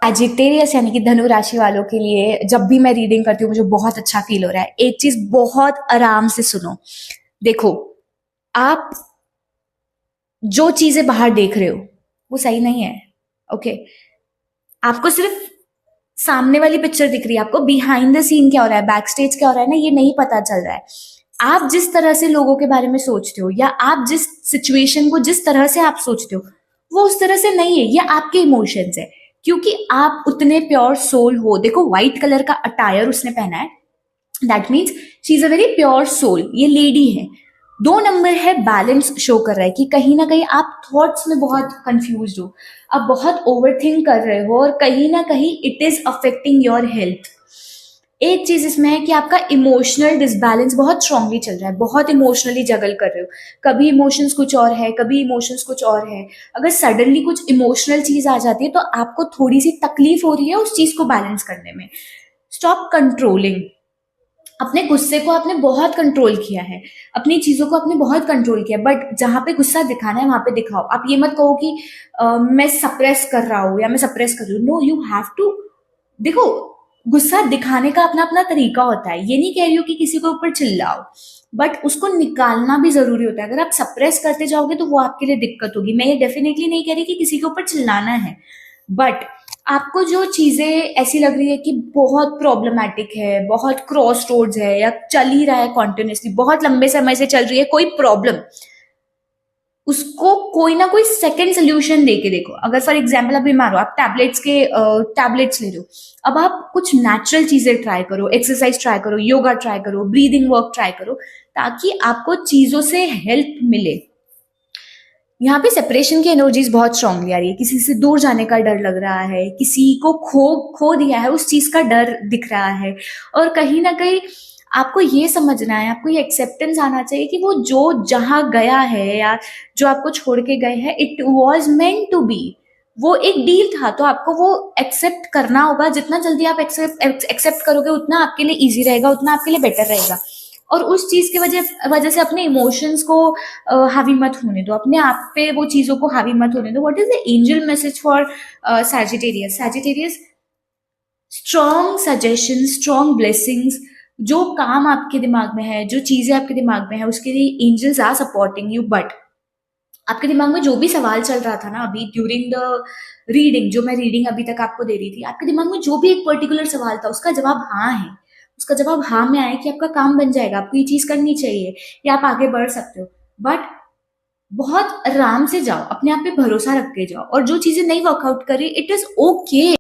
Sagittarius यानी कि धनु राशि वालों के लिए जब भी मैं रीडिंग करती हूँ मुझे बहुत अच्छा फील हो रहा है। एक चीज बहुत आराम से सुनो। देखो, आप जो चीजें बाहर देख रहे हो वो सही नहीं है। ओके, आपको सिर्फ सामने वाली पिक्चर दिख रही है, आपको बिहाइंड द सीन क्या हो रहा है, बैक स्टेज क्या हो रहा है ना, ये नहीं पता चल रहा है। आप जिस तरह से लोगों के बारे में सोचते हो या आप जिस सिचुएशन को जिस तरह से आप सोचते हो वो उस तरह से नहीं है। ये आपके इमोशंस है, क्योंकि आप उतने प्योर सोल हो। देखो, व्हाइट कलर का अटायर उसने पहना है, that means she is a very pure soul. ये लेडी है। 2 नंबर है, बैलेंस शो कर रहा है कि कहीं ना कहीं आप थॉट्स में बहुत कंफ्यूज हो, आप बहुत ओवरथिंक कर रहे हो और कहीं ना कहीं it is affecting your health. एक चीज इसमें है कि आपका इमोशनल डिसबैलेंस बहुत स्ट्रांगली चल रहा है, बहुत इमोशनली जगल कर रहे हो। कभी इमोशंस कुछ और है, कभी इमोशंस कुछ और है। अगर सडनली कुछ इमोशनल चीज आ जाती है तो आपको थोड़ी सी तकलीफ हो रही है उस चीज को बैलेंस करने में। Stop controlling. अपने गुस्से को आपने बहुत कंट्रोल किया है, अपनी चीजों को आपने बहुत कंट्रोल किया, बट जहां पे गुस्सा दिखाना है वहां पे दिखाओ। आप ये मत कहो कि मैं सप्रेस कर रहा हूँ या मैं सप्रेस कर रही हूँ। No, you have to. देखो, गुस्सा दिखाने का अपना अपना तरीका होता है। ये नहीं कह रही हूँ कि किसी के ऊपर चिल्लाओ, बट उसको निकालना भी जरूरी होता है। अगर आप सप्रेस करते जाओगे तो वो आपके लिए दिक्कत होगी। मैं ये डेफिनेटली नहीं कह रही कि किसी के ऊपर चिल्लाना है, बट आपको जो चीजें ऐसी लग रही है कि बहुत प्रॉब्लमैटिक है, बहुत क्रॉस रोड्स है या चल ही रहा है कॉन्टिन्यूसली, बहुत लंबे समय से चल रही है कोई प्रॉब्लम, उसको कोई ना कोई सेकंड सोल्यूशन देके देखो। अगर फॉर एग्जांपल अभी मारो आप टैबलेट्स ले लो, अब आप कुछ नेचुरल चीजें ट्राई करो, एक्सरसाइज ट्राई करो, योगा ट्राई करो, ब्रीदिंग वर्क ट्राई करो, ताकि आपको चीजों से हेल्प मिले। यहाँ पे सेपरेशन की एनर्जीज बहुत स्ट्रांगली आ रही है। किसी से दूर जाने का डर लग रहा है, किसी को खो खो दिया है उस चीज का डर दिख रहा है, और कहीं ना कहीं आपको ये समझना है, आपको ये एक्सेप्टेंस आना चाहिए कि वो जो जहां गया है या जो आपको छोड़ के गए हैं, it was meant to be. वो एक डील था, तो आपको वो एक्सेप्ट करना होगा। जितना जल्दी आप एक्सेप्ट करोगे उतना आपके लिए इजी रहेगा, उतना आपके लिए बेटर रहेगा। और उस चीज की वजह वजह से अपने इमोशंस को हावी मत होने दो, अपने आप पे वो चीजों को हावी मत होने दो। What is the angel message for Sagittarius? Strong suggestion, strong blessings. जो काम आपके दिमाग में है, जो चीजें आपके दिमाग में है, उसके लिए angels are supporting you. But आपके दिमाग में जो भी सवाल चल रहा था ना अभी ड्यूरिंग द रीडिंग, जो मैं रीडिंग अभी तक आपको दे रही थी, आपके दिमाग में जो भी एक पर्टिकुलर सवाल था उसका जवाब हाँ है। उसका जवाब हाँ में आया कि आपका काम बन जाएगा, आपको ये चीज करनी चाहिए या आप आगे बढ़ सकते हो। बट बहुत आराम से जाओ, अपने आप पे भरोसा रख के जाओ, और जो चीजें नहीं वर्कआउट करी, इट इज ओके।